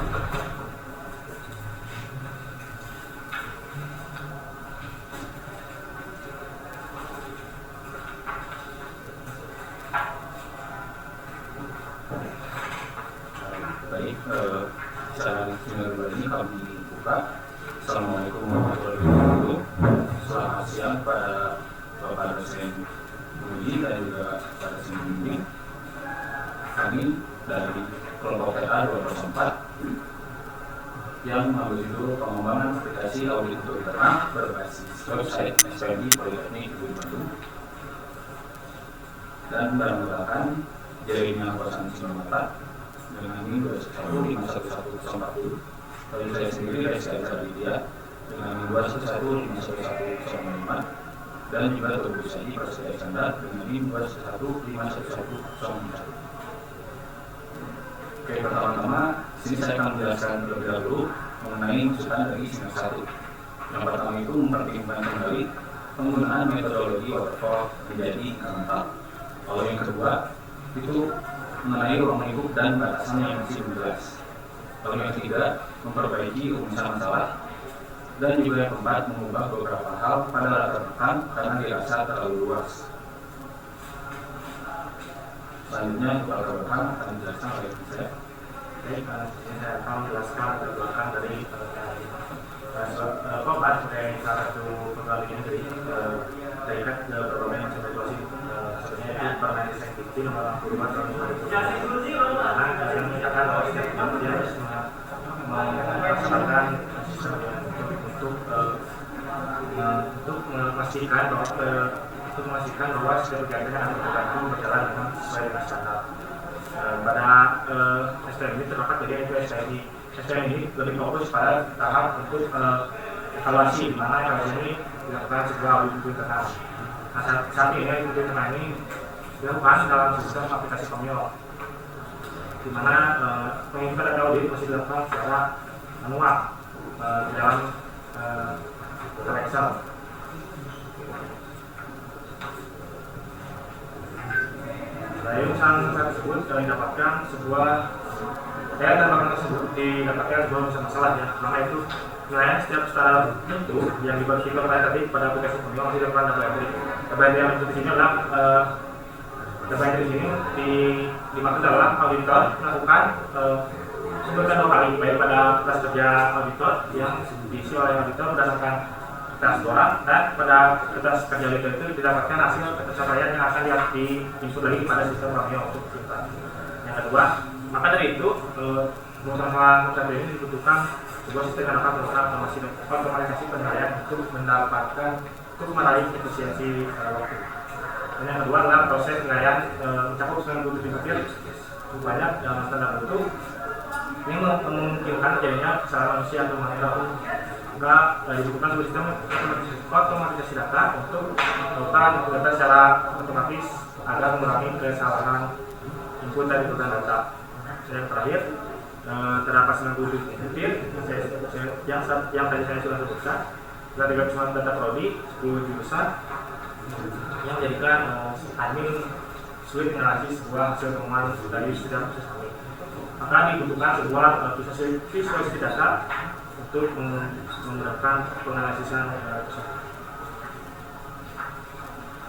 Baik, secara singkat ini kami buka. Assalamualaikum warahmatullahi wabarakatuh. Selamat siang pada Bapak dosen Budi dan juga Pak dosen Bimbing. Kami dari kelompok TA 204 yang mengambil judul pengembangan aplikasi audit untuk internal berbasis website SPMI Politeknik Negeri Bandung dan menggunakan jaringan koneksi nomor dengan ini 2115140. Lalu saya sendiri dari Sadria dengan 2115105 dan juga Tubuh Saji Persebaya Canda dengan ini 2115104. Oke, pertama-tama sini saya akan menjelaskan terlebih dahulu mengenai masukan dari semester 1. Yang pertama itu mempertimbangkan kembali penggunaan metodologi waterfall menjadi incremental. Lalu yang kedua itu mengenai ruang lingkup dan batasan yang masih belum jelas. Lalu yang ketiga, memperbaiki rumusan masalah. Dan juga yang keempat, mengubah beberapa hal pada latar belakang karena dirasa terlalu luas. Selanjutnya, latar belakang akan dijelaskan oleh saya. Baik, saya akan menjelaskan latar belakang dari Kobat sebagai salah satu pegawai negeri terkait berbagai situasi. Sebenarnya itu pernah disampaikan nomor 65 tahun 2000. Karena yang menyatakan bahwa setiap dia harus melaksanakan untuk memastikan bahwa setiap kegiatan yang terbantu berjalan dengan sesuai dengan standar. Pada STM ini terdapat jadi itu STM ini lebih fokus pada tahap untuk evaluasi, di mana evaluasi ini dilakukan sebuah audit internal. Nah, saat ini audit internal ini dilakukan dalam sistem aplikasi Komio, di mana pengumpulan data audit masih dilakukan secara manual di dalam Excel. Dari urusan tersebut kami dapatkan sebuah didapatkan sebuah masalah ya, mana itu nilainya setiap secara tentu yang dibagikan tadi pada aplikasi Komio masih dilakukan data entry. Data entry yang di sini adalah data entry ini dimaksud dalam auditor melakukan sebutkan 2 kali, baik pada kertas kerja auditor yang diisi oleh auditor berdasarkan kertas orang, dan pada kertas kerja auditor itu didapatkan hasil pencapaian yang akan diinput lagi pada sistem Komio untuk kita. Yang kedua, maka dari itu masalah ini dibutuhkan sebuah sistem yang dapat melakukan otomatisasi penilaian untuk meraih efisiensi waktu. Dan yang kedua adalah proses penilaian mencakup 97 butir banyak dalam standar tertentu. Ini memungkinkan terjadinya kesalahan manusia atau manual. Juga dibutuhkan sebuah sistem otomatisasi data untuk melakukan data secara otomatis agar mengurangi kesalahan input dan inputan data. Yang terakhir, terdapat 97 butir yang tadi saya sudah sebutkan. Ada 39 data prodi, 10 jurusan yang menjadikan admin sulit menganalisis sebuah hasil temuan dari setiap proses ini. Maka dibutuhkan sebuah visualisasi data untuk memudahkan penganalisan tersebut.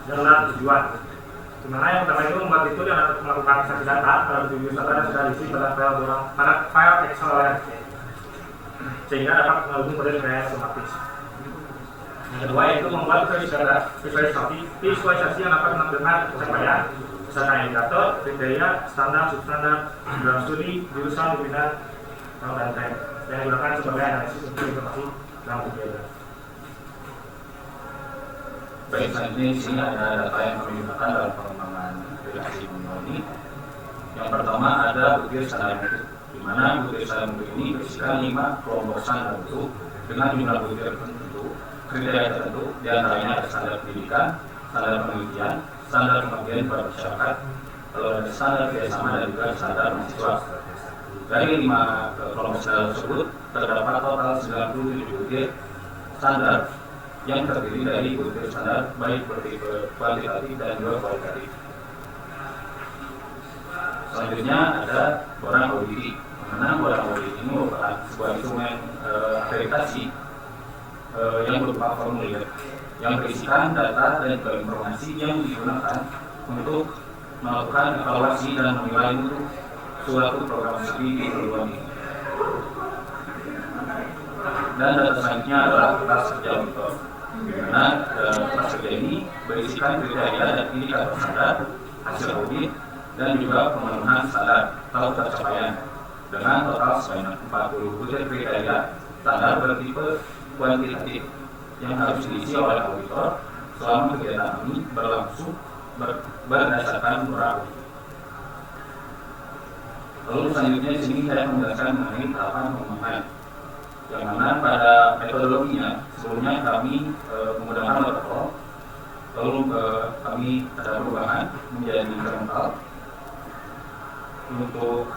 Adalah tujuan. Dimana yang pertama itu membuat itu yang melakukan ekstraksi data pada tujuh data dan sudah diisi pada file Excel sehingga dapat menghubung pada penilaian otomatis. Yang kedua yaitu membuat visualisasi yang dapat menampilkan pencapaian misalkan indikator, kriteria, standar, substandar, dalam studi, jurusan, pimpinan, dan tren yang digunakan sebagai analisis untuk informasi dalam kegiatan. Baik, selanjutnya di sini ada data yang kami gunakan dalam pengembangan aplikasi Komio ini. Yang pertama ada butir standar mutu, di mana butir standar mutu ini berisikan 5 kelompok standar mutu dengan jumlah butir tertentu, kriteria tertentu, di antaranya ada standar pendidikan, standar penelitian, standar pengabdian pada masyarakat, lalu ada standar kerjasama dan juga standar mahasiswa. Dari 5 kelompok standar tersebut terdapat total 97 butir standar yang terdiri dari butir standar baik bertipe kuantitatif dan juga kualitatif. Selanjutnya ada orang auditi. Karena modal audit ini merupakan sebuah instrumen akreditasi yang berupa formulir yang berisikan data dan juga informasi yang digunakan untuk melakukan evaluasi dan menilai untuk suatu program studi di perguruan tinggi. Dan data selanjutnya adalah kelas kerja auditor, di mana kelas kerja ini berisikan kriteria dan indikator standar hasil audit dan juga pemenuhan standar atau tercapaian dengan total sebanyak 40 butir kriteria standar bertipe kuantitatif yang harus diisi oleh auditor selama kegiatan ini berlangsung berdasarkan murah. Lalu selanjutnya di sini saya menjelaskan mengenai tahapan pengembangan, yang mana pada metodologinya sebelumnya kami menggunakan waterfall, lalu kami ada perubahan menjadi incremental untuk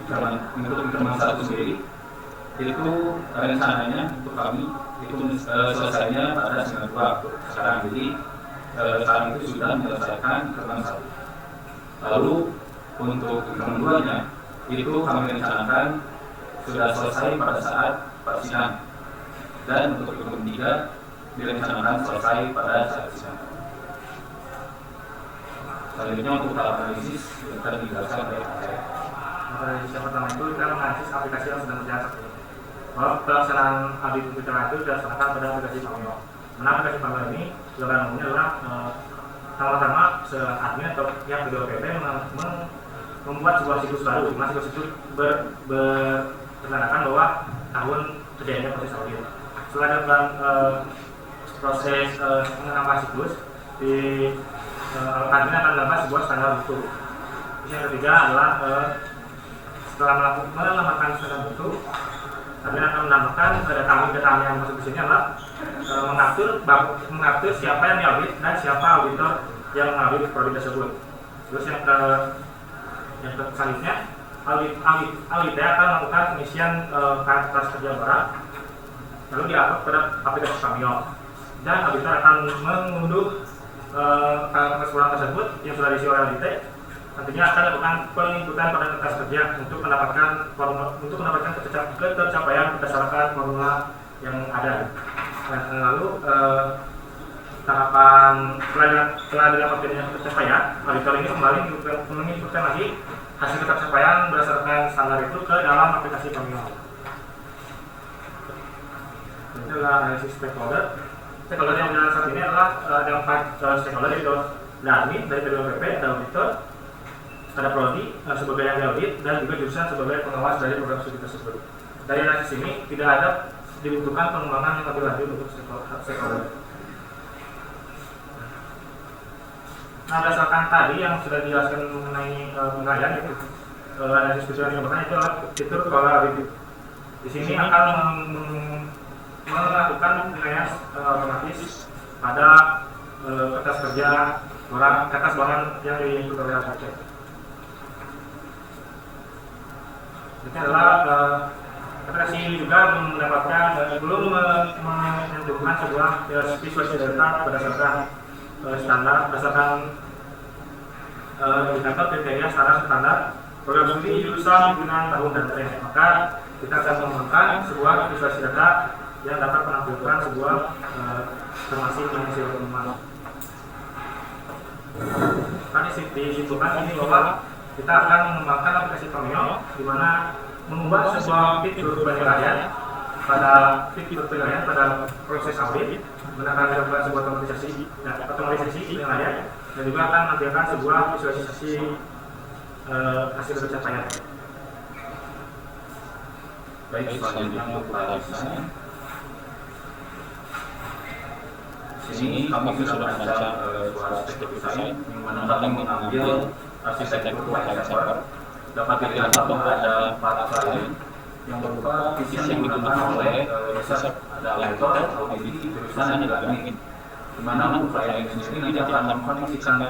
incremental satu sendiri. Itu rencananya untuk kami itu selesainya pada 92 sekarang, jadi saat itu sudah menyelesaikan incremental 1. Lalu untuk incremental 2-nya itu kami rencanakan sudah selesai pada saat persidangan, dan untuk incremental 3 direncanakan selesai pada saat sidang. Selanjutnya untuk tahap analisis akan dijelaskan oleh saya. Analisis yang pertama itu kita menganalisis aplikasi yang sedang berjalan saat ini. Bahwa pelaksanaan audit internal itu dilaksanakan pada aplikasi Pameo. Mana aplikasi Pameo ini sebagai umumnya adalah pertama-tama admin atau pihak BPOP membuat sebuah siklus baru, di mana siklus itu bertandatan bahwa tahun terjadinya proses audit. Setelah dilakukan proses menambah siklus, di admin akan menambah sebuah standar mutu. Yang ketiga adalah setelah menambahkan standar mutu, admin akan menambahkan data yang masuk di sini adalah mengatur siapa yang diaudit dan siapa auditor yang mengaudit produk tersebut. Terus yang selanjutnya, auditor akan melakukan pengisian kertas kerja barat, lalu diupload pada aplikasi Pameo, dan auditor akan mengunduh keseluruhan tersebut yang sudah diisi oleh auditor. Nantinya akan lakukan pengikutan pada kertas kerja untuk mendapatkan ketercapaian berdasarkan formula yang ada. Lalu tahapan setelah didapatkan pencapaian, auditor ini kembali menginputkan lagi hasil pencapaian berdasarkan standar itu ke dalam aplikasi Pameo. Ini adalah analisis stakeholder. Stakeholder yang berjalan saat ini adalah ada 4 stakeholder, yaitu admin, dari BPOP, ada auditor, ada prodi sebagai yang diaudit, dan juga jurusan sebagai pengawas dari program studi tersebut. Dari analisis ini tidak ada dibutuhkan pengembangan yang lebih lanjut untuk stakeholder. Nah, berdasarkan tadi yang sudah dijelaskan mengenai penilaian itu, analisis kecuali yang pertama itu adalah fitur pola audit. Di sini akan melakukan penilaian otomatis pada kertas kerja kertas bahan yang diinput oleh APC. Ini adalah aplikasi ini juga mendapatkan belum menentukan sebuah visualisasi data berdasarkan standar, berdasarkan indikator kriteria standar program studi jurusan penggunaan tahun dan tren. Maka kita akan mengembangkan sebuah visualisasi data yang dapat menampilkan sebuah informasi hasil pengumuman. Tadi disimpulkan ini bahwa kita akan mengembangkan aplikasi Pameo, di mana membuat sebuah fitur penilaian pada proses audit, menggunakan sebuah otomatisasi penilaian, dan juga akan menampilkan sebuah visualisasi hasil pencapaian. Baik, selanjutnya untuk desain. Sini kami sudah merancang sebuah arsitektur desain yang mana kami mengambil arsitektur white paper. Dapat dilihat bahwa ada 4 slide yang berupa visi yang digunakan oleh riset, ada auditor, audit, jurusan, dan juga admin. Di mana untuk slide ini sendiri nanti akan mengkondisikan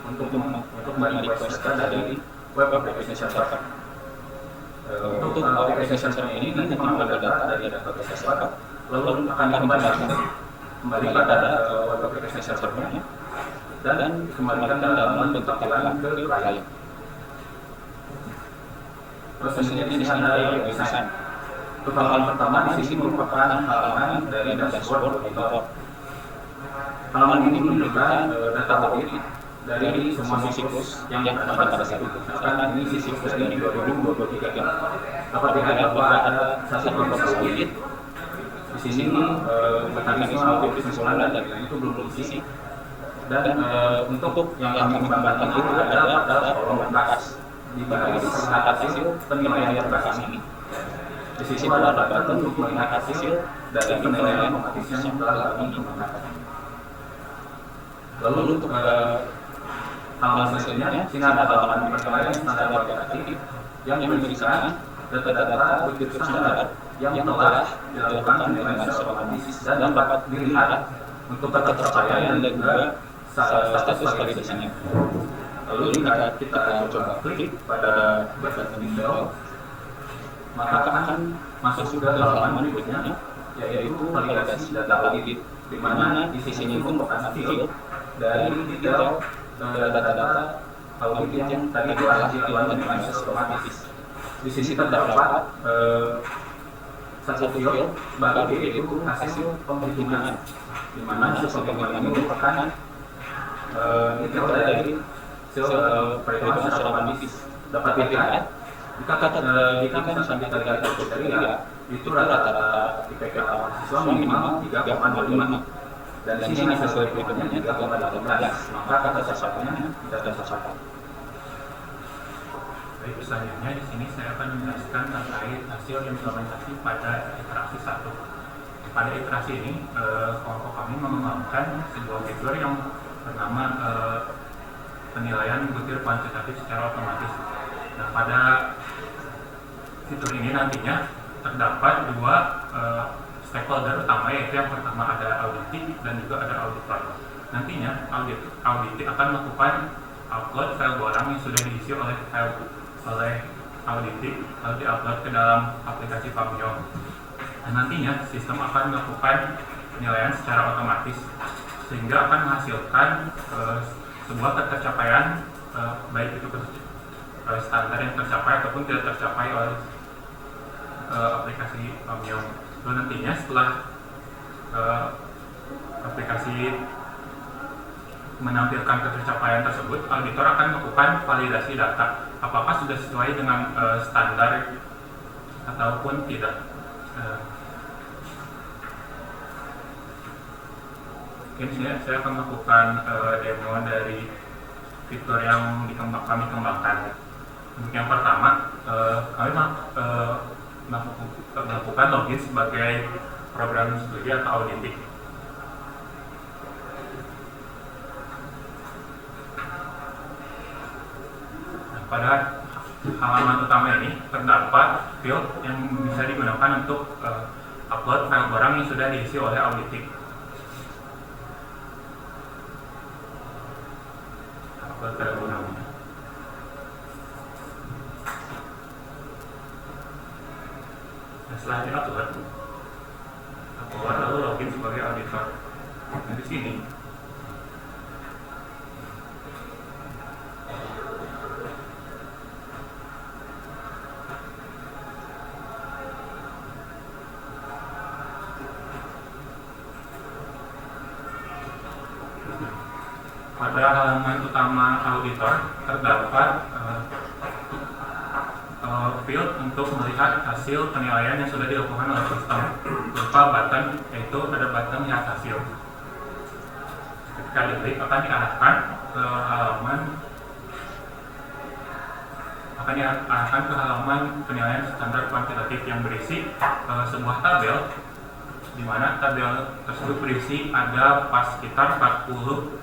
untuk request dari web application server. Untuk application server ini nanti mengambil data dari application server, lalu akan kembali pada web application servernya dan kembalikan dalam bentuk tampilan ke klien. Terus selanjutnya di sini ada desain. Untuk halaman pertama di sini merupakan halaman dari dashboard auditor. Halaman ini menunjukkan data audit dari semua siklus yang ada pada saat itu. Misalkan ini siklus dari 2023. Dapat dilihat bahwa ada satu proses audit. Di sini mekanisme audit kesimpulan dan itu belum diisi. Dan untuk yang kami kembangkan itu ada pada kolom atas di bagian melihat hasil penilaian berkas ini. Di sini ada button untuk melihat hasil dari penilaian otomatis yang telah kami kembangkan. Lalu untuk halaman selanjutnya, sini ada halaman penilaian standar kualitatif yang memeriksa data-data begitu standar yang telah dilakukan penilaian secara otomatis dan dapat dilihat untuk tercapaian dan juga status validasinya. Lalu jika kita coba klik pada button window, maka akan masuk ke halaman berikutnya, yaitu validasi data audit, di mana isinya itu merupakan field dari detail data-data audit yang tadi telah dilakukan dengan otomatis. Di sini terdapat satu field baru, yaitu hasil penghitungan, di mana hasil penghitungan ini merupakan detail dari perhitungan secara otomatis. Dapat dilihat jika misalnya kita lihat kriteria itu rata-rata IPK siswa minimal 3,25 dan di sini hasil perhitungannya 3,18, maka kata tercapainya tidak tercapai. Baik, selanjutnya di sini saya akan menjelaskan terkait hasil implementasi pada iterasi 1. Pada iterasi ini, kelompok kami mengembangkan sebuah fitur yang bernama penilaian butir kuantitatif secara otomatis. Nah, pada fitur ini nantinya terdapat dua stakeholder utama, yaitu yang pertama ada auditing dan juga ada auditor. Nantinya auditing akan melakukan upload file barang yang sudah diisi oleh auditing lalu diupload ke dalam aplikasi Pamyong. Dan nantinya sistem akan melakukan penilaian secara otomatis sehingga akan menghasilkan sebuah tercapaian baik itu standar yang tercapai ataupun tidak tercapai oleh aplikasi Pamyong. Lalu nantinya setelah aplikasi menampilkan ketercapaian tersebut, auditor akan melakukan validasi data apakah sudah sesuai dengan standar ataupun tidak. Mungkin saya akan melakukan demo dari fitur yang kami kembangkan. Untuk yang pertama, kami melakukan login sebagai program studi atau auditing. Nah, pada halaman utama ini terdapat field yang bisa digunakan untuk upload file barang yang sudah diisi oleh auditing. Upload file barangnya. Setelah diupload, lalu login sebagai auditor. Nah, di sini pada halaman utama auditor terdapat field untuk melihat hasil penilaian yang sudah dilakukan oleh sistem berupa button, yaitu ada button lihat hasil. Ketika diklik akan diarahkan ke halaman penilaian standar kuantitatif yang berisi sebuah tabel, di mana tabel tersebut berisi ada sekitar 40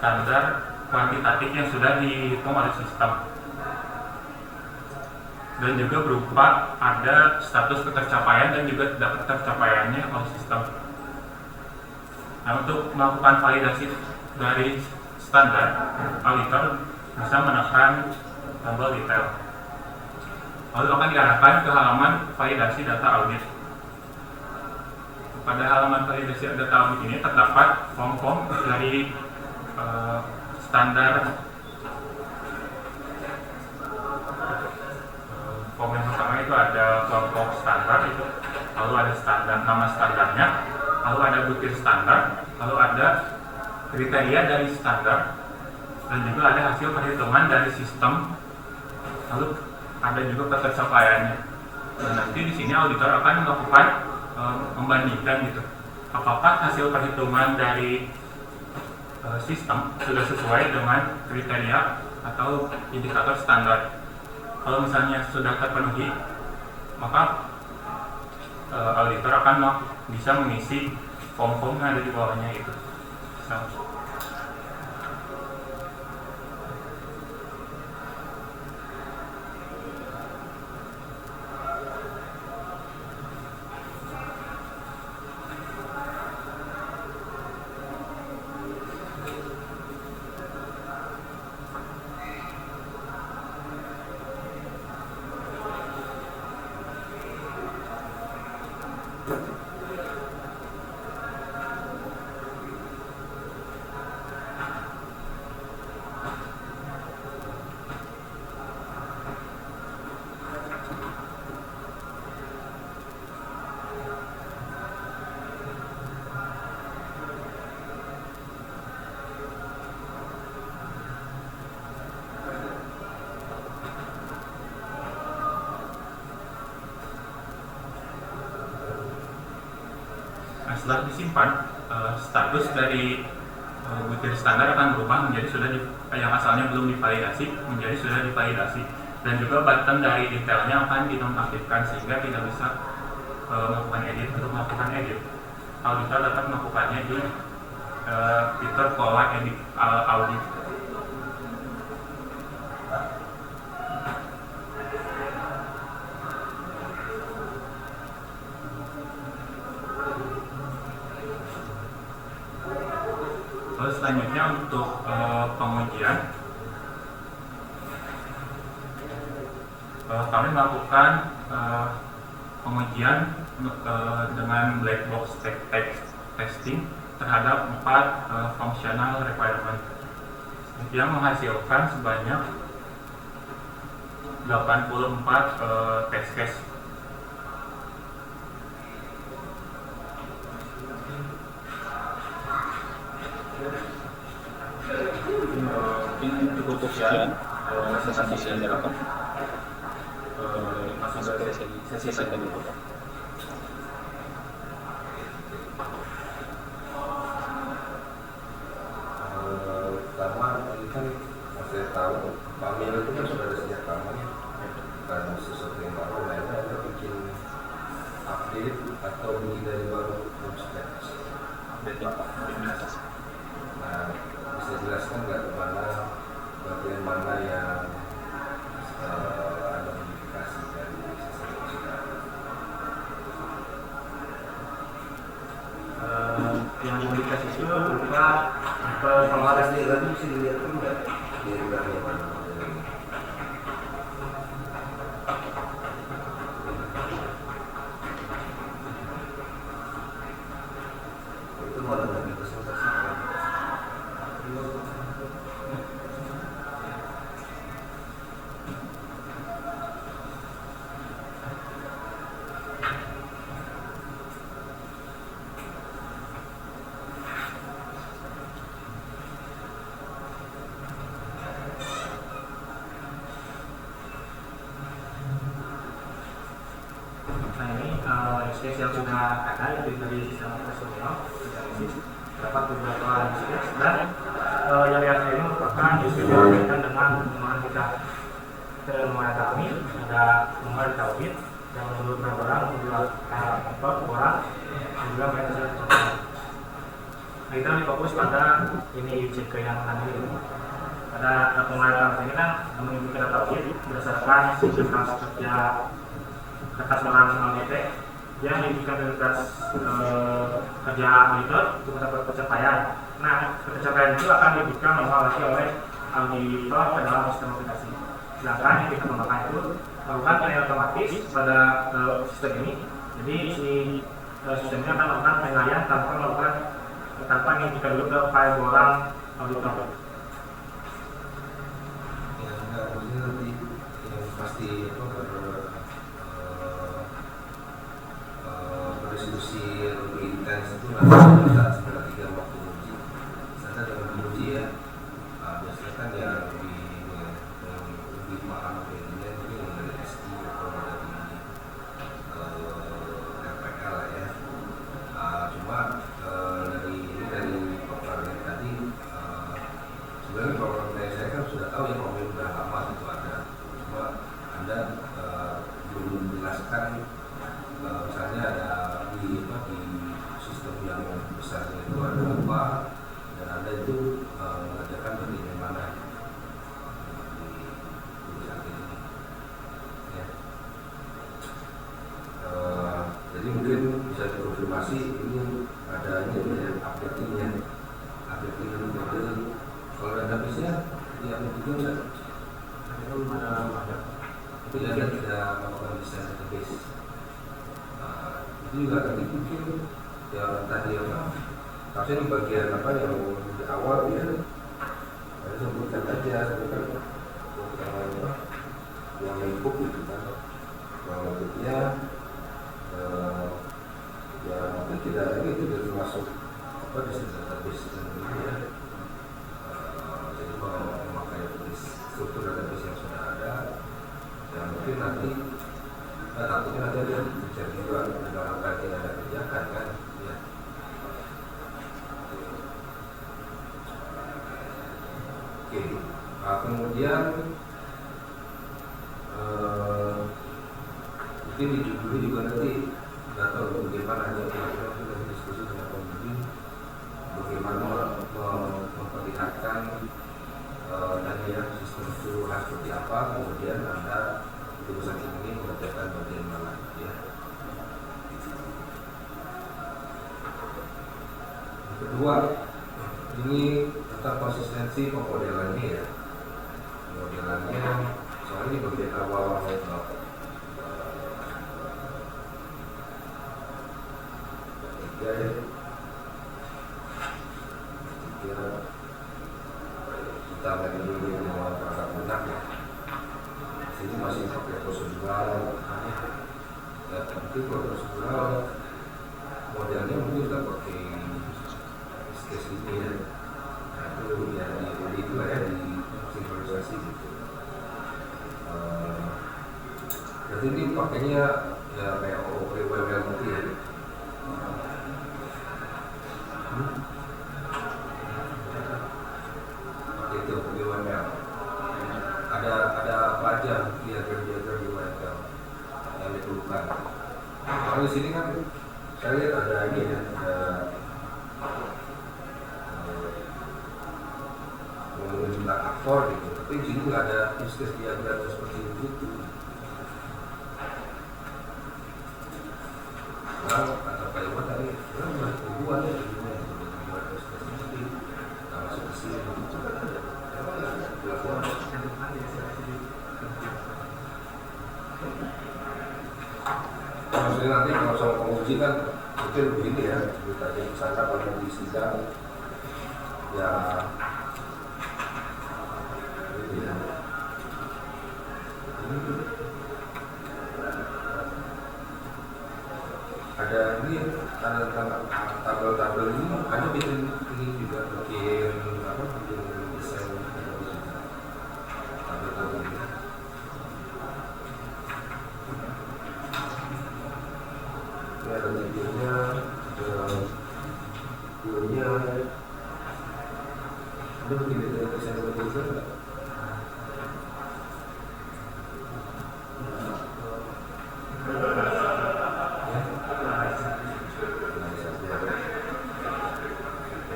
standar kuantitatif yang sudah dihitung oleh sistem. Dan juga berupa ada status ketercapaian dan juga tidak ketercapaiannya oleh sistem. Nah, untuk melakukan validasi dari standar, auditor bisa menekan tombol detail. Lalu akan diarahkan ke halaman validasi data audit. Pada halaman validasi data audit ini terdapat form-form dari standar itu ada kelompok standar itu, lalu ada standar nama standarnya, lalu ada butir standar, lalu ada kriteria dari standar, dan juga ada hasil perhitungan dari sistem, lalu ada juga ketercapaiannya. Dan nanti di sini auditor akan melakukan membandingkan gitu, apakah hasil perhitungan dari sistem sudah sesuai dengan kriteria atau indikator standar. Kalau misalnya sudah terpenuhi, maka auditor akan bisa mengisi form-form yang ada di bawahnya itu. Setelah disimpan, status dari butir standar akan berubah menjadi yang asalnya belum divalidasi menjadi sudah divalidasi, dan juga button dari detailnya akan dinonaktifkan sehingga tidak bisa melakukan edit. Untuk melakukan edit, auditor dapat melakukannya di fitur pola edit audit. Selanjutnya untuk pengujian, kami melakukan pengujian dengan black box text testing terhadap 4 functional requirement yang menghasilkan sebanyak 84 test case. Mungkin cukup sekian presentasi yang dilakukan. Masuk ke sesi selanjutnya. Pertama, ini kan saya tahu pamil itu kan sudah ada sejak lama ya, bukan sesuatu yang baru. Nah, ini ada bikin update atau bikin dari baru status. Nah, bisa jelaskan nggak kemana bagian mana yang ada modifikasi dari sistem kita? Yang modifikasi itu berupa pengeluaran Ini tadi bisa dilihat kan nggak di bagian mana? Itu malah nggak dipresentasikan. Nah ini use yang sudah ada dari sistem operasional dapat beberapa use case, dan yang lihat ini merupakan use case yang berkaitan dengan pengembangan kita. Pengembangan kami ada pengembangan audit yang menurut orang membuat kantor orang dan juga mereka sudah tercapai. Nah kita lebih fokus pada ini UCK yang tadi ini. Pada pengembangan ini kan mengikuti data audit berdasarkan sistem kerja kertas orang LDP yang diberikan prioritas kerja auditor untuk mendapat pencapaian. Nah, pencapaian itu akan diberikan lagi oleh auditor ke dalam sistem aplikasi. Sedangkan yang kita kembangkan itu melakukan penilaian otomatis pada sistem ini. Jadi si sistemnya akan melakukan penilaian tanpa mengirimkan dulu ke file orang auditor. Ya, enggak, ini nanti yang pasti saat 93 waktu uji saya dengan uji ya biasanya kan yang lebih paham kayaknya mungkin yang dari SI atau dari LPL ya cuma dari paparan tadi sebenarnya program saya kan sudah tahu ya program sudah lama itu ada cuma Anda belum menjelaskan misalnya ada di sistem yang besar itu ada apa dan Anda itu mengerjakan bagian mana di saat ini ya. Jadi mungkin bisa dikonfirmasi ini ada ini updating model kalau database-nya ya begitu kan tapi Anda tidak melakukan desain database itu juga tadi mungkin yang tadi harusnya di bagian apa yang di awal ya saya sebutkan aja yang input gitu kan yang berikutnya ya mungkin tidak ini itu sudah termasuk apa di database sendiri ya jadi memakai struktur database yang sudah ada yang mungkin nanti takutnya nanti ada bisa juga dalam kaitan yang ada kerjakan kan ya. Oke, kemudian mungkin di judulnya juga nanti nggak tahu bagaimana aja kita diskusi dengan pembimbing bagaimana memperlihatkan tadi ya sistem itu harus seperti apa kemudian Anda urusan ini mengerjakan bagian mana ya. Yang kedua ini tentang konsistensi pemodelannya ya. Pemodelannya soalnya ini bagian awal kita lagi dulu dengan perangkat lunak ya. Ini masih pakai prosedural ya nanti kalau prosedural modelnya mungkin kita pakai case ini ya nah itu ya di itu lah ya di sinkronisasi gitu jadi ini pakainya ya kayak OOPWL nanti ya pakai itu OOPWL ada apa aja diagram di WML yang diperlukan. Kalau di sini kan saya lihat ada ini ya, ada ngomongin tentang aktor gitu, tapi di sini nggak ada use case diagram seperti itu. Nah, kata Pak Iwan tadi, berapa ribuan ya dibuat use case tapi nggak masuk ke sini. Maksudnya nanti kalau sama penguji kan mungkin begini ya ceritanya misalnya kalau di sidang ya ini ya ada ini ada tabel-tabel ini ada bikin ini juga bikin apa bikin desain tabel-tabel ini ada videonya, ada videonya, ada bikin desain seperti itu nggak?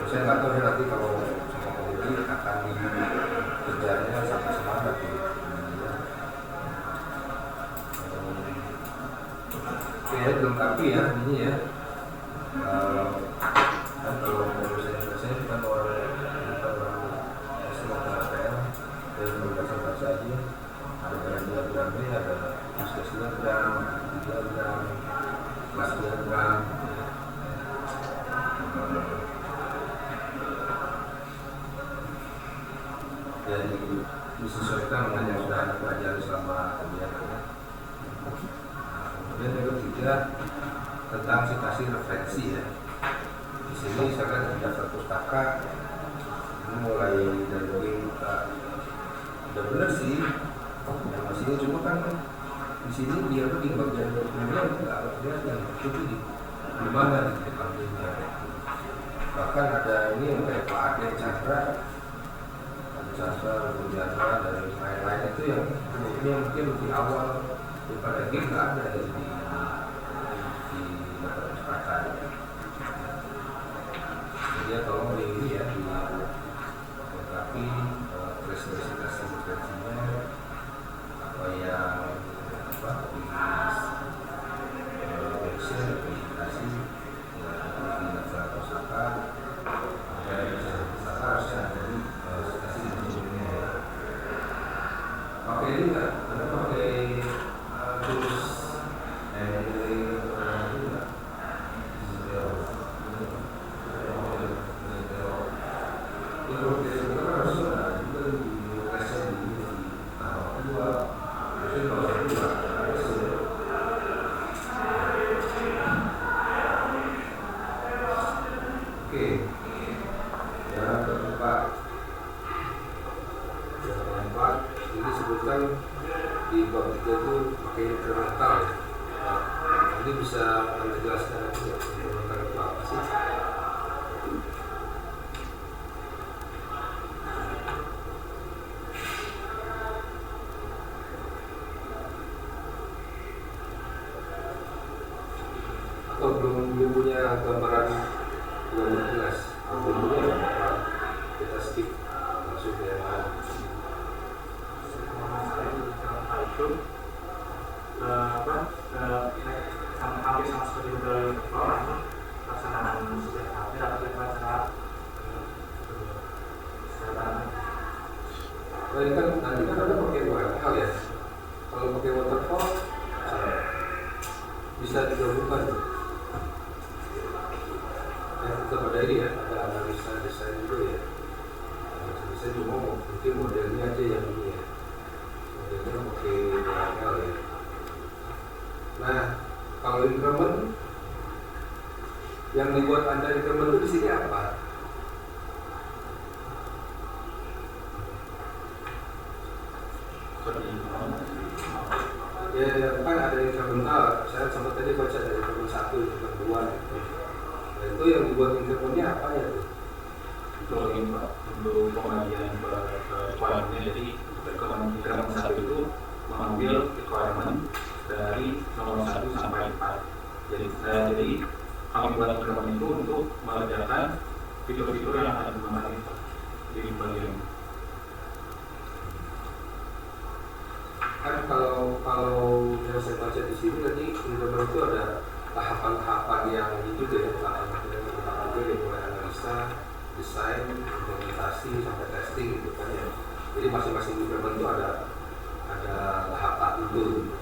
Saya nggak tahu ya nanti kalau sama penguji akan dikerjanya sampai semangat gitu. Oke, dilengkapi ya ini ya. Kan kalau saya bukan orang SMPTN dan bahasa aja. Ada diagramnya, ada diskus diagram, diagram, kelas diagram. Dan disesuaikan dengan yang sudah Anda pelajari selama kuliah. Kemudian yang ketiga tentang situasi refleksi ya. di sini misalkan daftar pustaka ini mulai dari kita udah bener sih yang masih cuma kan di sini dia tuh di bagian dokumennya itu nggak ada yang itu di mana di depannya. Bahkan ada ini yang kayak Pak Ade Chandra Rujana dan lain-lain itu yang ini mungkin di awal daripada game nggak ada di daftar pustaka. Jadi ya tolong ini ya di lengkapi spesifikasinya apa yang apa di spesifikasi di daftar pustaka pakai ini nggak? Anda pakai tools di bab 3 itu pakai incremental ya. Ini bisa Anda jelaskan nanti incremental itu apa sih? Atau belum punya gambaran jelas? Belum punya, kita skip langsung ke yang lain. Itu hampir sama seperti dari orang pelaksanaan setiap hari dapat dibaca Ini kan nanti kan ada pakai WML ya. Kalau pakai waterfall bisa digabungkan. Tetap ada ini ya, ada analisa desain juga ya. Analisa cuma mungkin modelnya aja yang ini ya. Modelnya pakai WML ya. Nah, kalau increment yang dibuat Anda increment itu di sini apa? Ya kan ada incremental. Saya sempat tadi baca dari increment 1, increment 2 gitu. Nah, itu yang dibuat incrementnya apa ya tuh? Untuk ini Pak, untuk pengajian requirement. Jadi increment 1 itu mengambil requirement dari nomor 1 sampai 4. Jadi kami buat increment itu untuk mengerjakan fitur-fitur yang ada di bagian. Kan kalau yang saya baca di sini tadi increment itu ada tahapan-tahapan yang ini juga ya, tahapan dari mulai analisa, desain, implementasi sampai testing gitu kan ya. Jadi masing-masing increment itu ada tahap itu.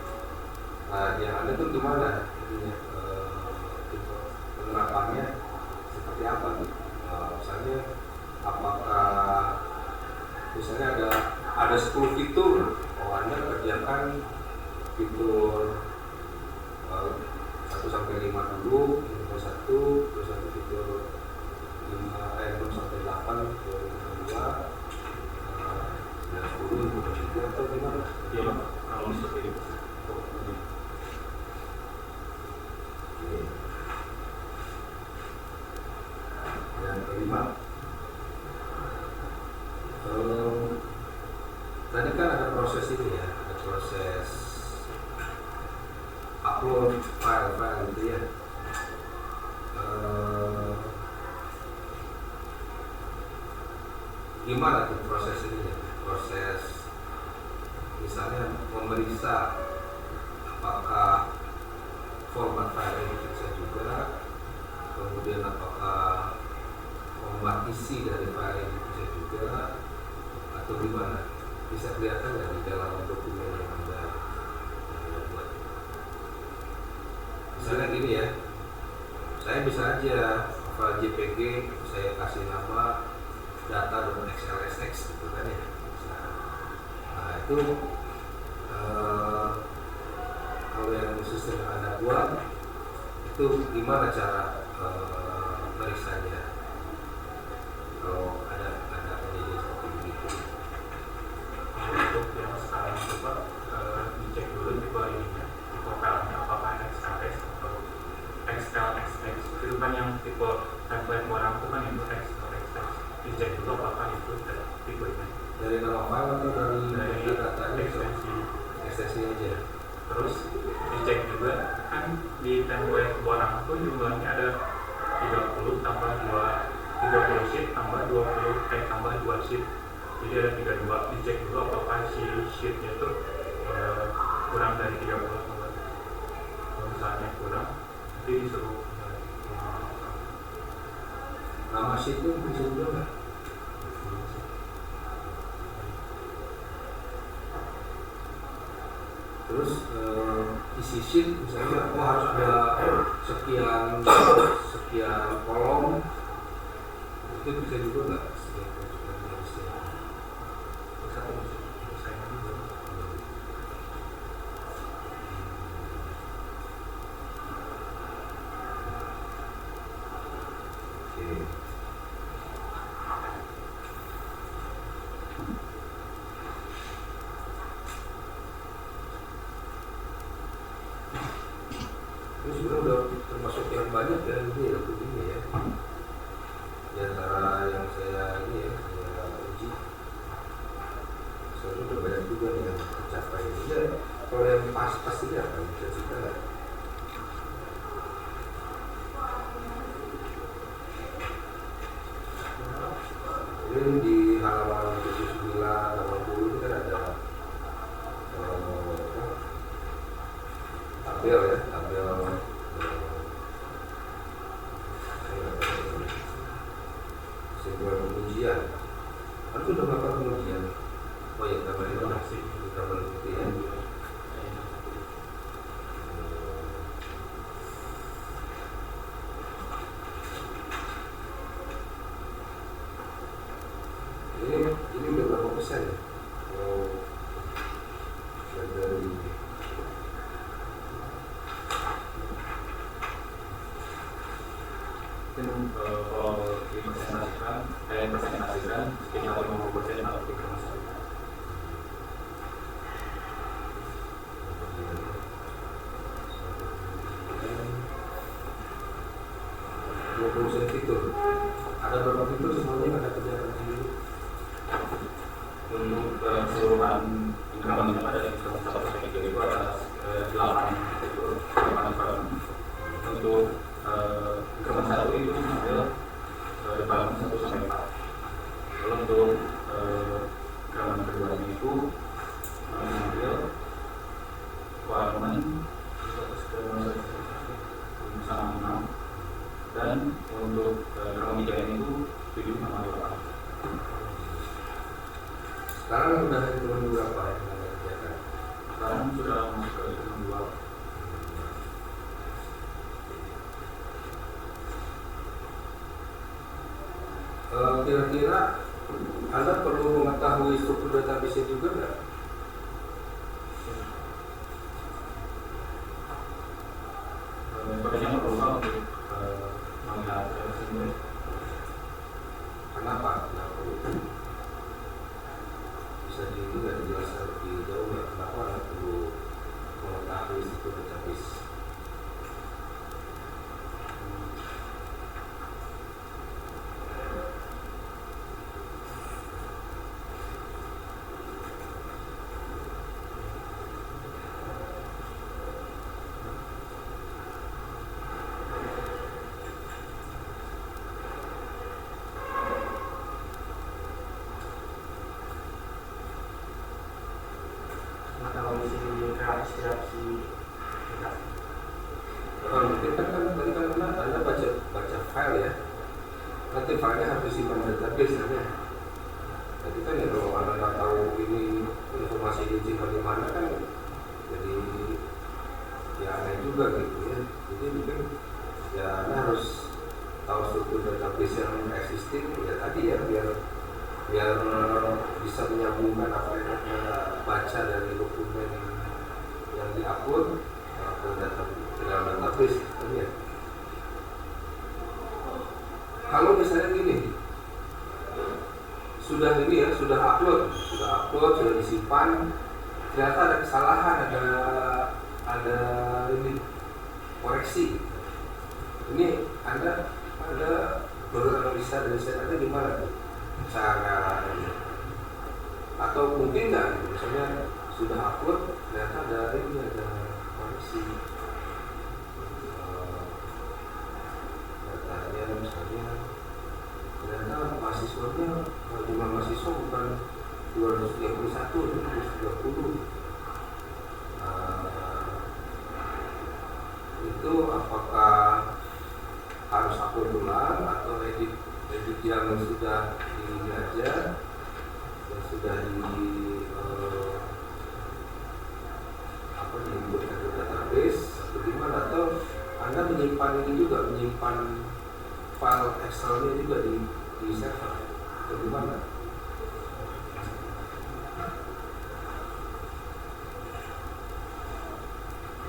Nah, yang ada tuh gimana? Penerapannya seperti apa? Misalnya apakah misalnya ada 10 fitur, Anda kerjakan fitur 1 sampai 5 dulu, fitur 1, terus satu fitur 6 sampai 8, fitur 2, 10, 3 atau gimana? Iya, kalau seperti itu. Yang kelima, tadi kan ada proses ini ya, ada proses upload file-file gitu ya. Gimana tuh proses ini ya? Proses misalnya memeriksa apakah format file ini bisa juga, kemudian apakah format isi dari file ini bisa juga, atau gimana? Bisa kelihatan nggak di dalam dokumen yang Anda buat? Misalnya gini ya, saya bisa aja file JPG saya kasih nama data.xlsx gitu kan ya. Nah itu kalau yang sistem yang Anda buat itu gimana cara periksanya kalau ada kejadian seperti itu? Untuk yang sekarang itu Pak, dicek dulu tipe ininya, tipe filenya apakah XLS atau XLXX. Itu kan yang tipe template barang itu kan yang itu XLXX. Dicek dulu apakah itu tipenya. Dari nama file atau dari datanya? Ekstensi. aja. Terus dicek juga kan di template barang itu jumlahnya ada 30 tambah 30 sheet tambah 2 sheet. Jadi ada 32. Dicek dulu apakah si sheetnya itu kurang dari 30 tambah. Kalau misalnya kurang, nanti disuruh Nama sheet itu bisa juga nggak? Terus isi sheet misalnya harus ada sekian kolom, itu bisa juga nggak? Ini sebenarnya udah termasuk yang banyak ya, ini ya ini ya. Di antara yang saya uji, sebenarnya udah banyak juga nih yang tercapai. Ya, kalau yang pas ini apa? Bisa cerita nggak? Ini di halaman 79, 80 ini kan ada tabel ya, sebuah pengujian. Harus sudah melakukan pengujian. Oh ya, tabel itu masih tabel itu ya. Ini udah berapa persen ya? Dari kalau dipresentasikan sekitar 50% atau 30%. 20% fitur. Ada berapa fitur semuanya ada kerjaan sendiri? Untuk keseluruhan income yang ada di dalam satu package itu ada 8 fitur. Untuk income satu itu ada dalam 1 sampai 4. Kalau untuk income keduanya itu mengambil requirement sama 6, dan untuk kemudian itu 7 sama 8. Sekarang udah turun berapa ya? Sekarang sudah masuk ke hitungan 2. Kira-kira Anda perlu mengetahui struktur database juga nggak? Sepertinya perlu untuk melihat sumber. Kenapa? Bisa dijelaskan lebih jauh ya, kenapa Anda perlu mengetahui struktur database? Mungkin kan tadi kan Anda baca file ya, nanti filenya harus disimpan di database ya. Jadi kan ya kalau Anda nggak tahu ini informasi disimpan di mana kan, jadi ya aneh juga gitu ya. Jadi mungkin ya Anda harus tahu struktur database yang existing ya tadi ya, biar bisa menyambungkan apa yang Anda baca dari dokumen yang diupload ke dalam database ya. disimpan, ternyata ada kesalahan, ada ini koreksi. Ini Anda beranalisa dari saya ada gimana tuh cara ini? Atau mungkin nggak, misalnya sudah upload ternyata ada koreksi datanya, misalnya ternyata mahasiswanya jumlah mahasiswa bukan 231, 230. Itu apakah harus upload ulang atau edit yang sudah ini aja, yang sudah diinputkan ke database atau gimana? Atau Anda menyimpan ini juga, menyimpan file Excel-nya juga di server atau gimana?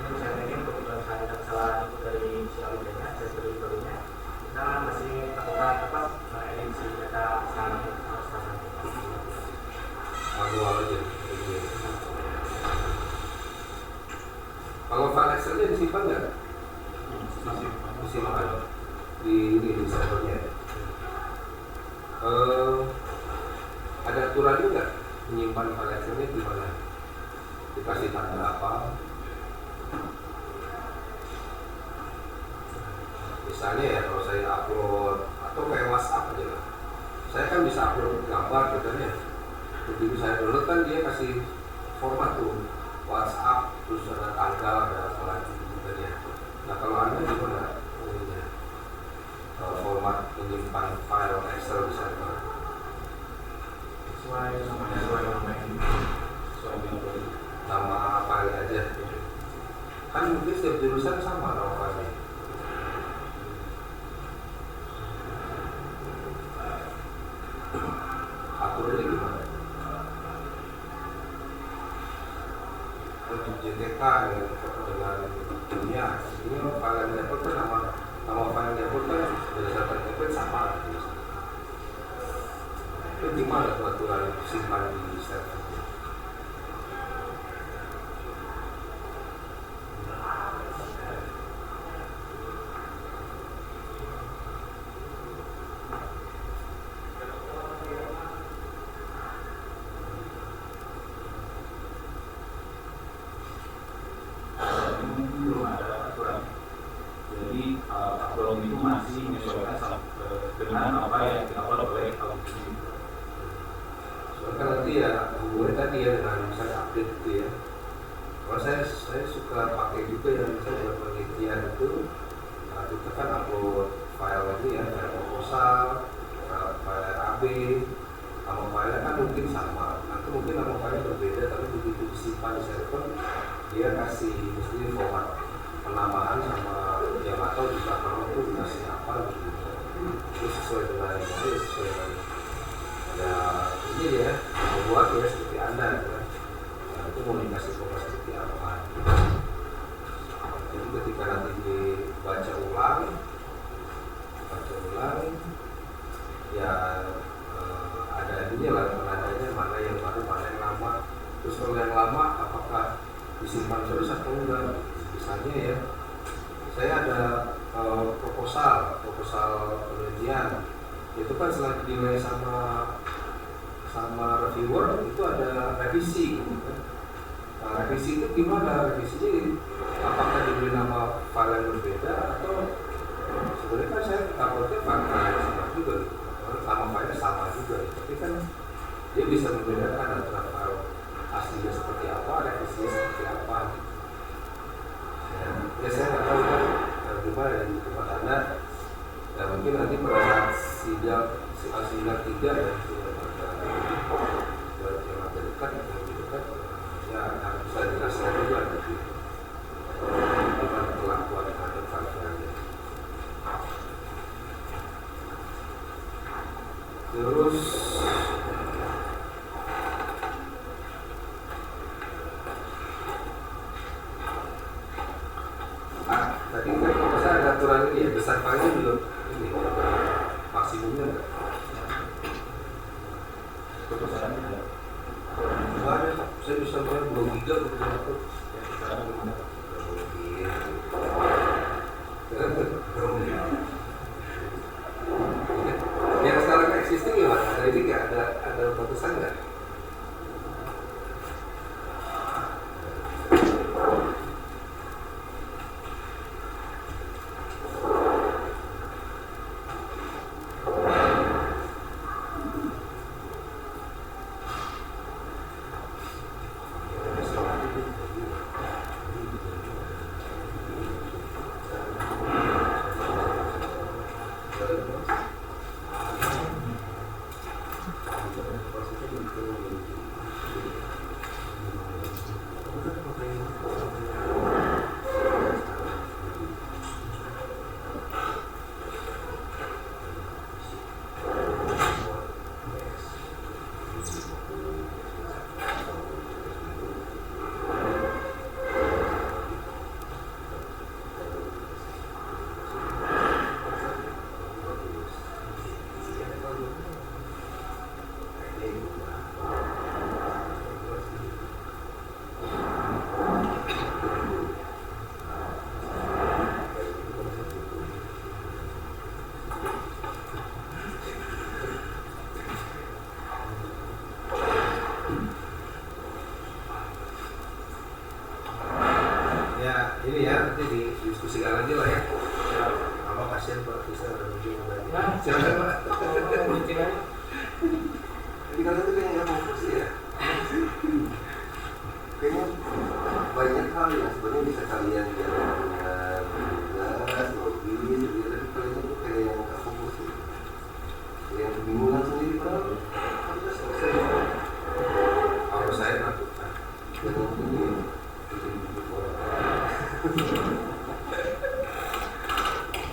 Misalnya ini untuk ada kesalahan itu dari si auditnya, dari auditnya, kita masih lakukan edisi data kesalahan manual aja. Kalau file Excel-nya disimpan nggak? Disimpan di servernya. Ada aturannya nggak menyimpan file Excel-nya gimana? Dikasih tanda apa? Misalnya ya kalau saya upload atau kayak WhatsApp aja lah, saya kan bisa upload gambar katanya. Begitu saya download kan dia kasih format tuh WhatsApp, terus ada tanggal, ada apa lagi gitu ya. Nah kalau Anda gimana format menyimpan file Excel di server? sesuai Nama file aja. Kan mungkin setiap jurusan sama nama file. Aturannya gimana? Untuk JTK dengan dunia, ini file yang dapat kan nama file yang dapat kan berdasarkan template sama. Itu gimana aturan simpan di server? Belum ada aturan. Jadi upload itu masih menyesuaikan dengan apa yang diupload oleh audisi. Soalnya nanti ya hubungannya tadi ya dengan misalnya update gitu ya. Kalau saya suka pakai juga yang misalnya buat penelitian itu, kita kan upload file lagi ya, file proposal, file RAB, nama file kan mungkin sama, nanti mungkin nama file berbeda, tapi begitu disimpan di server dia kasih mesti format penamaan sama yang atau di belakang itu dikasih apa gitu. Itu sesuai dengan sesuai dengan ya ini ya membuat ya seperti Anda gitu kan. Nah, itu mau dikasih format seperti apa. Jadi ketika nanti dibaca ulang ya ada ini lah penandanya mana yang baru, mana yang lama. Terus kalau yang lama apakah disimpan terus atau enggak? Misalnya ya, saya ada proposal penelitian, itu kan setelah dinilai sama reviewer itu ada revisi. Nah, revisi itu gimana? Revisinya apakah diberi nama file yang berbeda atau sebenarnya kan saya takutnya file yang sama juga gitu. Nama file sama juga gitu. Tapi kan dia bisa membedakan antara file aslinya seperti apa, revisinya seperti apa gitu. Ya saya nggak tahu kan gimana di tempat Anda. Ya mungkin nanti pada saat sidang 3 ya, buat yang agak dekat atau lebih dekat, ya harus bisa jelaskan juga gitu. Gimana perlakuan terhadap file-filenya. Terus tadi kan saya ada aturan ini ya, besar filenya belum ini maksimumnya enggak? Keputusan Ada 2 giga berapa? Yang sekarang existing gimana? Ada ini nggak? Ada batasan nggak? Ini ya, nanti didiskusikan lagi lah ya. Sama pasien Pak bisa berhubung lagi. Silakan Pak. Jadi kalau itu kayaknya nggak fokus ya. Kayaknya banyak hal yang sebenarnya bisa kalian jalan dengan tugas, logis, tapi kalian itu kayak yang nggak fokus ya. Yang kebingungan sendiri padahal harusnya selesai. Harus saya lakukan. Jangan begini.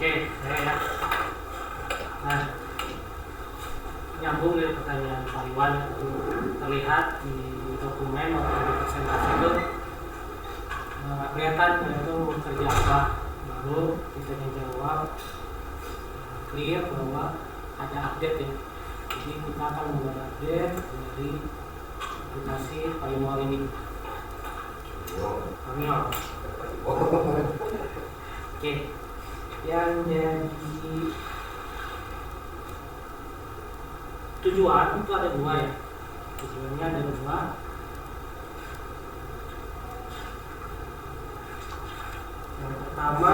Oke, saya ya. Nah, nyambung dari pertanyaan Pak Iwan, terlihat di dokumen atau di presentasi itu kelihatan itu kerja apa. Lalu bisa dijawab clear bahwa ada update ya. Jadi kita akan membuat update dari aplikasi Pak Iwan ini. Oke, yang jadi tujuan itu ada 2 ya. Tujuannya ada 2. Yang pertama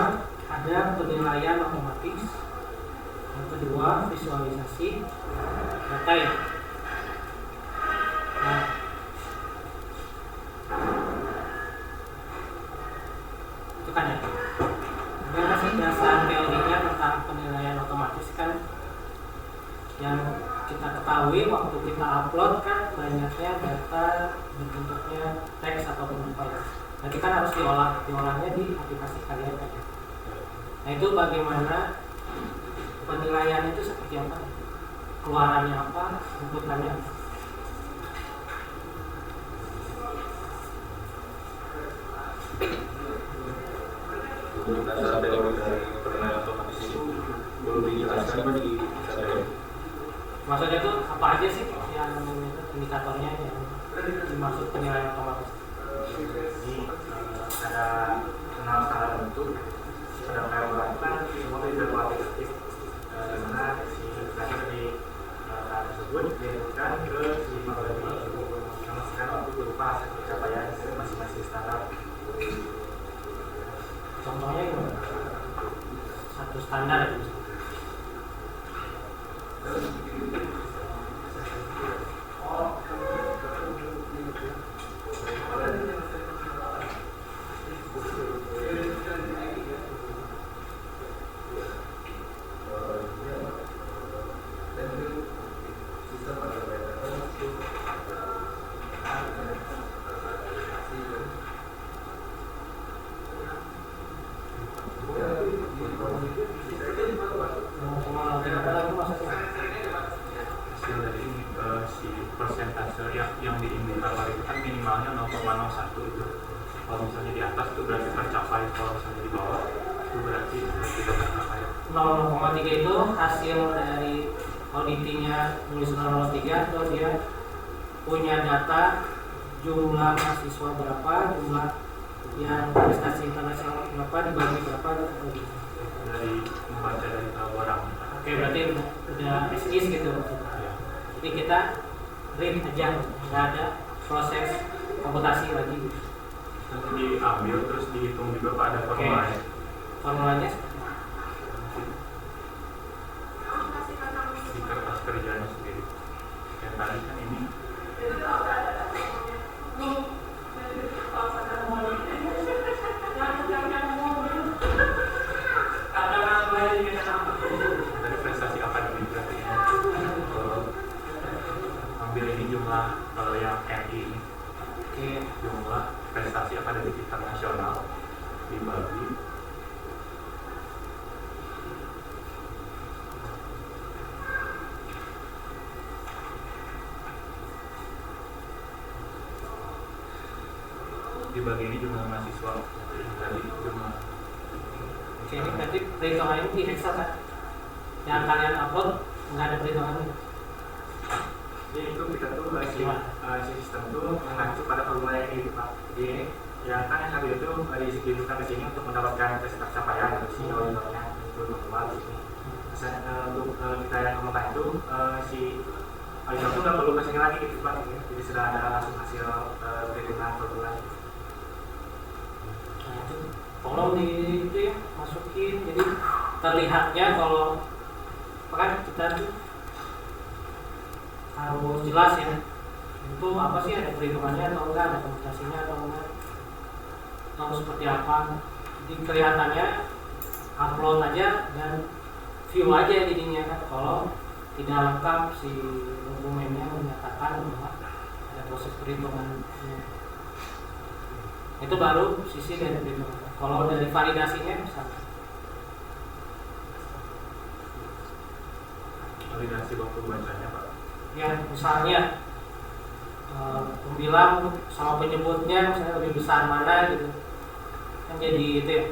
ada penilaian otomatis. Yang kedua visualisasi data ya. Nah, itu kan ya. Dasar teorinya tentang penilaian otomatis kan yang kita ketahui waktu kita upload kan banyaknya data bentuknya teks ataupun apa ya. Nanti kan harus diolahnya di aplikasi kalian kan ya. Nah itu bagaimana penilaian itu seperti apa? Keluarannya apa? Inputannya apa? Dasar teori dari penilaian otomatis itu belum dijelaskan apa di dasar. Maksudnya itu apa aja sih yang indikatornya yang dimaksud penilaian otomatis? Jadi ada kenal skala bentuk, ada parameter, semua itu sudah kualitatif. Di mana si indikator di skala tersebut diinputkan ke si metode yang sekarang waktu berupa hasil pencapaian masing-masing startup. Contohnya gimana? Satu standar ya. Hasil dari si persentase yang di indikator itu kan minimalnya 0,01 itu. Kalau misalnya di atas itu berarti tercapai, kalau misalnya di bawah itu berarti tidak tercapai. 0,3 itu hasil dari auditinya nulis 0,3 atau dia punya data jumlah mahasiswa berapa, jumlah yang prestasi internasional berapa, dibagi berapa gitu. Dari membaca dari orang. Oke, berarti udah SIS gitu. Jadi kita read aja, nggak ada proses komputasi lagi gitu. Nanti diambil terus dihitung juga Pak, ada formulanya. Formulanya Di kertas kerjanya sendiri. Yang tadi kan ini dari prestasi akademik berarti ya. Ambil ini jumlah yang RI ini. oke. Jumlah prestasi akademik internasional dibagi ini jumlah mahasiswa tadi jumlah. Oke, ini berarti perhitungan ini di Excel kan? Yang kalian upload nggak ada perhitungannya. Jadi itu kita tuh sistem tuh mengacu pada formula yang ini Pak. Jadi yang kan yang tadi itu disebutkan ke sini untuk mendapatkan capaian si nilainya itu normal di sini. Untuk kita yang ngomongkan itu si Alisa tuh nggak perlu kesini lagi gitu Pak. Jadi sudah ada langsung hasil perhitungan formula. Nah, itu tolong di itu ya masukin. Jadi terlihatnya kalau kan kita tuh harus jelas ya. Itu apa sih, ada perhitungannya atau enggak, ada komputasinya atau enggak, atau seperti apa. Jadi kelihatannya upload aja dan view aja jadinya kan. Kalau tidak lengkap si dokumennya menyatakan bahwa ada proses perhitungan. Itu baru sisi dari perhitungan. Kalau dari validasinya misalnya Validasi waktu bacanya Pak. ya misalnya pembilang sama penyebutnya misalnya lebih besar mana gitu kan, jadi itu ya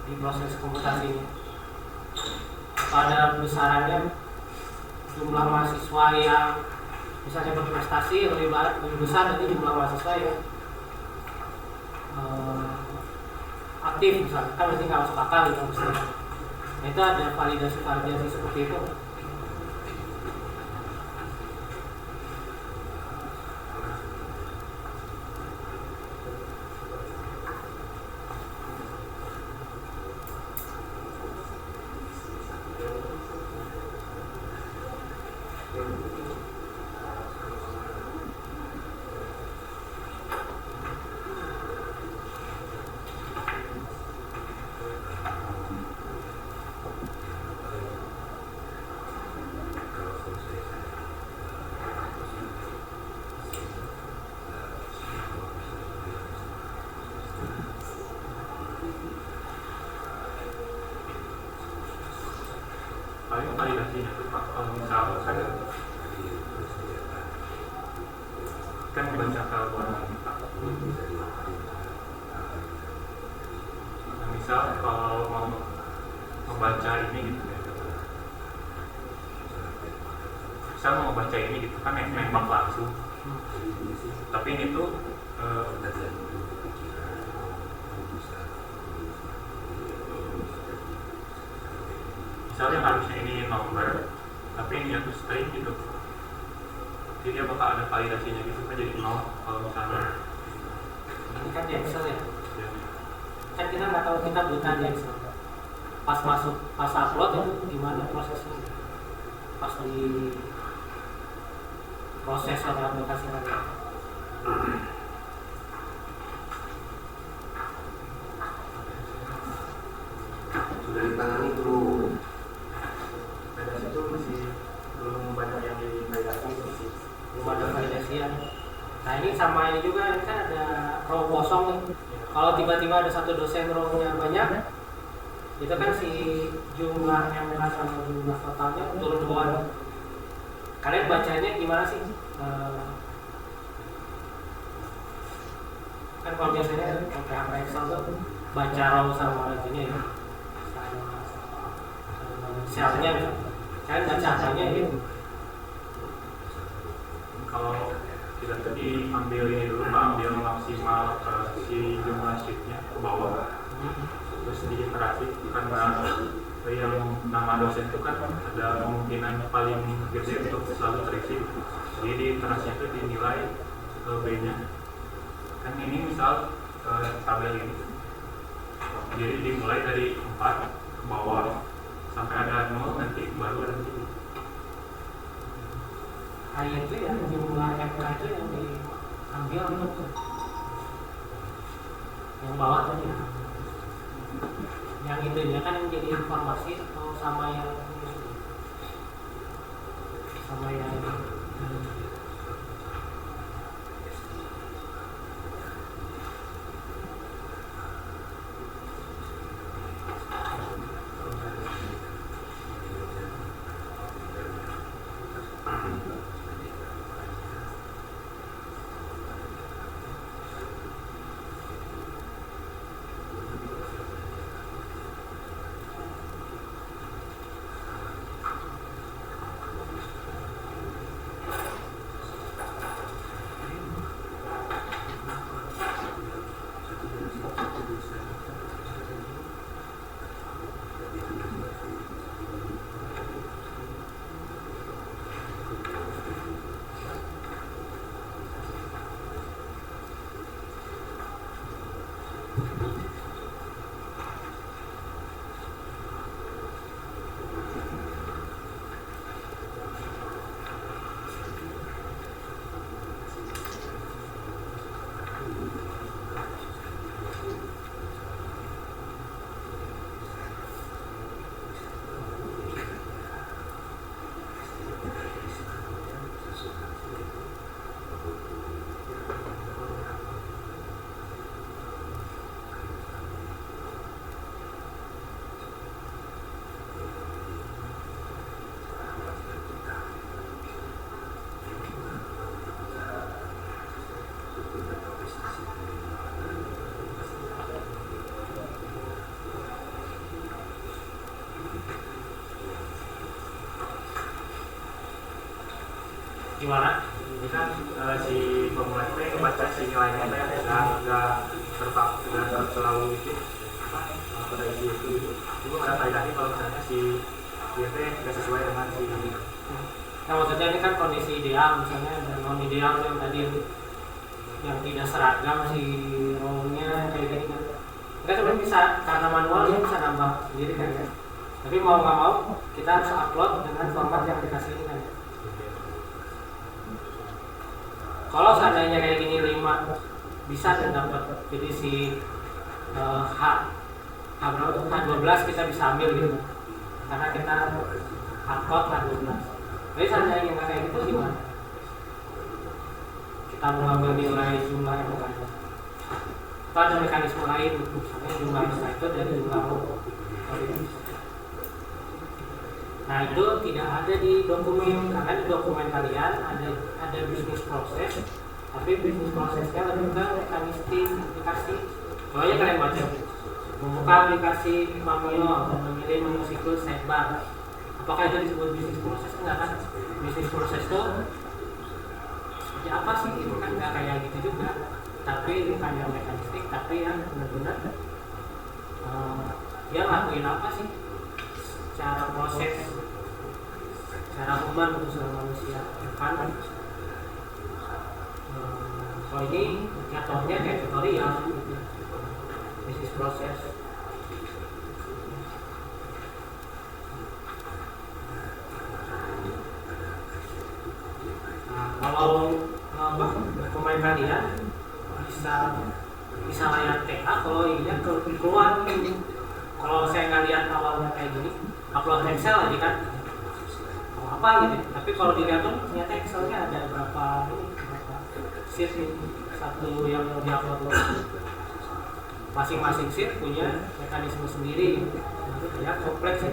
di proses komputasinya. Pada besarannya jumlah mahasiswa yang misalnya berprestasi lebih besar dari jumlah mahasiswa yang aktif misalnya, kan mesti nggak masuk akal gitu misalnya. Nah, itu ada validasi seperti itu. Paling validasinya tuh Pak, kalau misalkan kan membaca kalkulan ini Pak. Nah, misal kalau mau membaca ini gitu ya, misal mau membaca ini gitu kan nembak langsung, tapi ini tuh misalnya harusnya ini nomor tapi ini aku string gitu, jadi dia bakal ada validasinya gitu kan, jadi 0 kalau misalnya Ini kan di Excel ya. ya, Kan kita nggak tahu, kita buta di Excel. Pas upload itu gimana prosesnya? Pas di proses ada aplikasi lagi. Sudah ditangani dulu. Validasi itu masih belum banyak yang divalidasi sih. Belum ada validasian. Nah ini sama ini juga, ini kan ada row kosong nih. Kalau tiba-tiba ada satu dosen row-nya banyak, itu kan si jumlah MK sama jumlah totalnya turun ke bawah. Kalian bacanya gimana sih? Kan kalau biasanya pakai HP Excel tuh baca row sama itunya ya, selnya misalnya. Kalian baca apanya gitu? kalau Dan tadi ambil ini dulu Pak, ambil maksimal si jumlah sheetnya ke bawah, terus diiterasi karena yang nama dosen itu kan ada kemungkinan paling gede untuk selalu terisi. Jadi di iterasinya itu dinilai B-nya. Kan ini misal tabel ini, jadi dimulai dari 4 ke bawah sampai ada 0, nanti baru ada 7. Itu ya jumlah MK itu yang diambil yang bawah tadi, yang itunya kan yang jadi informasi atau sama yang gimana? Ini kan si formula itu ngebaca si nilainya nggak terlalu itu pada isi itu gitu. Itu ada validasi kalau misalnya si IFT nggak sesuai dengan si ini. Nah maksudnya ini kan kondisi ideal, misalnya ada non ideal yang tadi yang tidak seragam si row-nya kayak gini kan. Kita sebenarnya bisa karena manualnya bisa nambah sendiri kan ya. Tapi mau nggak mau kita harus upload dengan format yang dikasih ini kan. Kalau seandainya kayak gini 5 bisa dan dapat, jadi si H berapa tuh? H12 kita bisa ambil gitu karena kita upload H12. Tapi seandainya nggak kayak gitu gimana? Kita mengambil nilai jumlah yang bukan. Atau ada mekanisme lain, misalnya jumlah itu dari jumlah row. Nah itu tidak ada di dokumen, karena di dokumen kalian ada bisnis proses, tapi bisnis prosesnya lebih ke mekanistik aplikasi. Soalnya kalian baca, membuka aplikasi manual dan memilih menu siklus sidebar. Apakah itu disebut bisnis proses? Enggak kan? Bisnis proses itu seperti apa sih? Itu kan nggak kayak gitu juga. Tapi bukan yang mekanistik, tapi yang benar-benar dia lakuin apa sih? Cara proses, cara human untuk seorang manusia kan kalau ini contohnya kayak tutorial gitu. Bisnis proses. Nah kalau pemain kalian bisa layar TA kalau ini keluar ini. Kalau saya nggak lihat awalnya kayak gini, upload Excel aja kan, apa gitu. Tapi kalau dilihat tuh ternyata Excelnya ada berapa sheet satu yang mau diupload. Masing-masing sheet punya mekanisme sendiri, itu terlihat kompleks ya.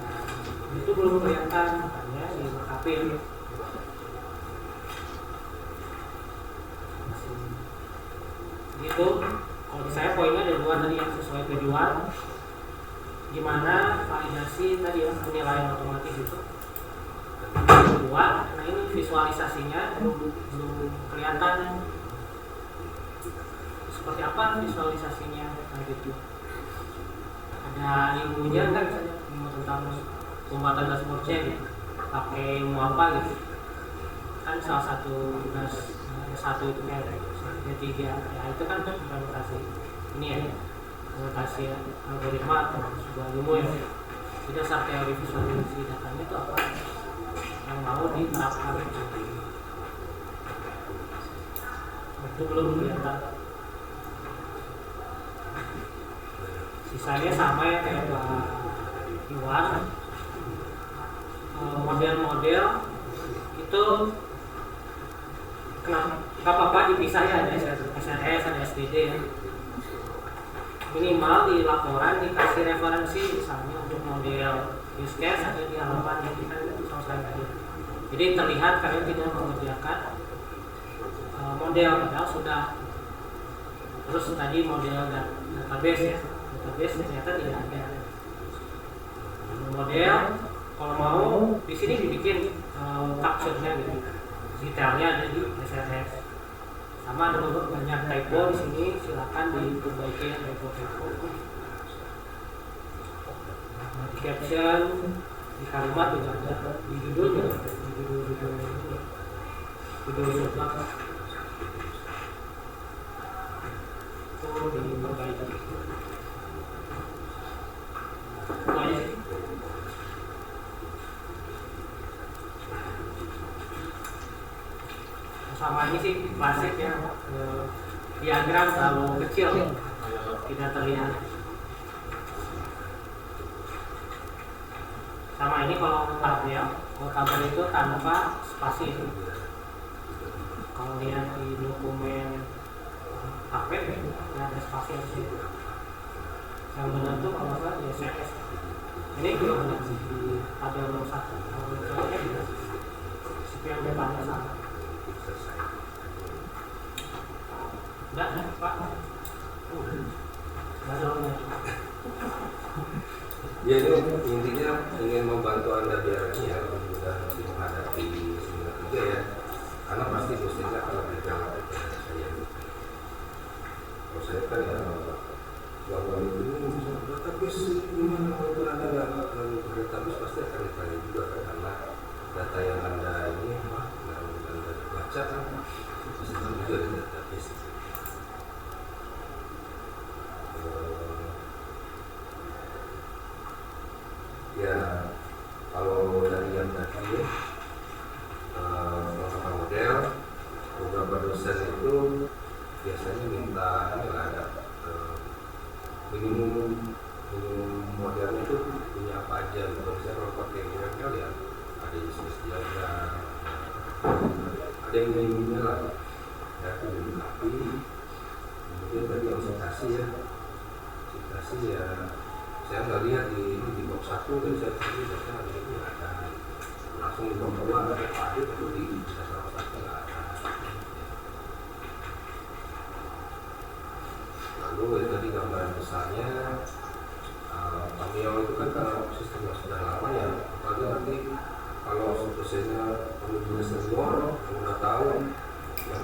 Nah, itu belum kelihatan, makanya dilengkapi. Gitu. Kalau saya poinnya ada 2 tadi yang sesuai tujuan. Gimana validasi tadi ya penilaian otomatis itu. Kedua, Nah ini visualisasinya belum kelihatan. Seperti apa visualisasinya? Nah gitu. Ada ilmunya kan, misalnya ilmu tentang pembuatan dashboard gitu. Pakai ilmu apa gitu? Kan salah satu tugas S1 itu kayak D3 ya, itu kan implementasi ini ya, implementasi algoritma atau sebuah ilmu ya. Jadi dasar teori visualisasi datanya itu apa yang mau diterapkan itu belum kelihatan. Sisanya sama ya kayak Pak Iwan, model-model itu kenapa nggak apa-apa dipisah ya, ada SRS, ada SDD ya. Minimal di laporan dikasih referensi misalnya untuk model use case ada di halaman yang kita sama sekali tadi. Jadi terlihat kalian tidak mengerjakan model padahal sudah. Terus tadi model database ya, database ternyata tidak ada. Model kalau mau di sini dibikin capture-nya gitu, detailnya ada di SRS. Sama ada banyak typo di sini, silakan diperbaiki typo-typo. Caption di kalimat juga ada, di judul juga ada, di judul surat itu diperbaiki. Sama ini sih klasik ya, diagram terlalu kecil tidak terlihat. Sama ini kalau tabel itu tanpa spasi. Kalau lihat di dokumen HP ya ada spasi di situ. Yang benar tuh kalau nggak di SMS. Ini juga benar di tabel nomor 1. Kalau misalnya di yang depannya sama. Enggak, Pak. Ya itu intinya ingin membantu Anda biar ini ya mudah menghadapi seminar 3 ya. Karena pasti dosennya akan lebih galak dari saya. Kalau saya kan ya bahwa ini bisa database gimana kalau Anda nggak database pasti akan ditanya juga kan, karena data yang Anda ini Anda baca kan pasti juga di database. Ya kalau dari yang tadi ya, beberapa model, beberapa dosen itu biasanya minta ada minimum modelnya itu punya apa aja. Misalnya kalau pakai UML ya ada jenis diagram, ada yang minimumnya lah ya, itu dilengkapi. Kemudian tadi yang citasi ya saya nggak lihat di box 1 dan saya cari data ini ada, langsung di box 2 ada padu itu di salah satu nggak ada. Lalu tadi gambaran besarnya Cameo itu kan kalau sistemnya sudah lama ya, apalagi nanti kalau dosennya penunjuknya senior yang udah tahu yang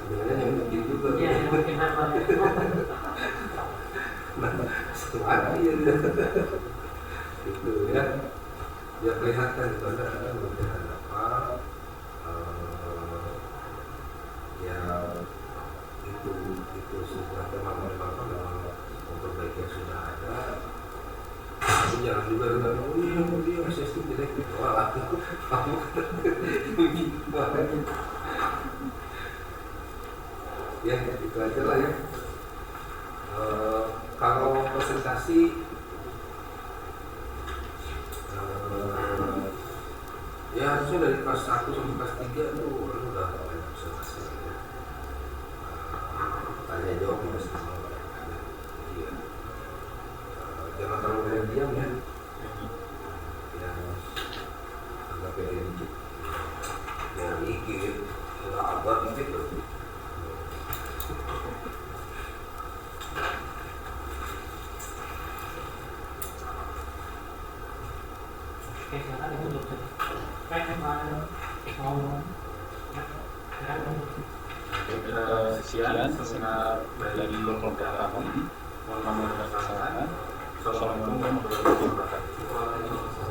sebenarnya yang bikin juga lagi ya itu ya kelihatan itu ada kemudian apa ya itu sudah memang memperbaiki yang sudah ada. Tapi jangan juga dengan dia sistem jelek gitu, wah kamu ya itu aja lah ya. Kalau presentasi ya harusnya dari kelas 1 sampai kelas 3 tuh udah banyak presentasi ya. Tanya jawab juga sama ya. Jangan terlalu banyak diam ya, agak pede dikit ya, dikit udah agak dikit loh. Oke, silakan ditutup. Baik, mau Sekian seminar dari kelompok kami. Mohon maaf atas kesalahan. Assalamualaikum warahmatullahi wabarakatuh.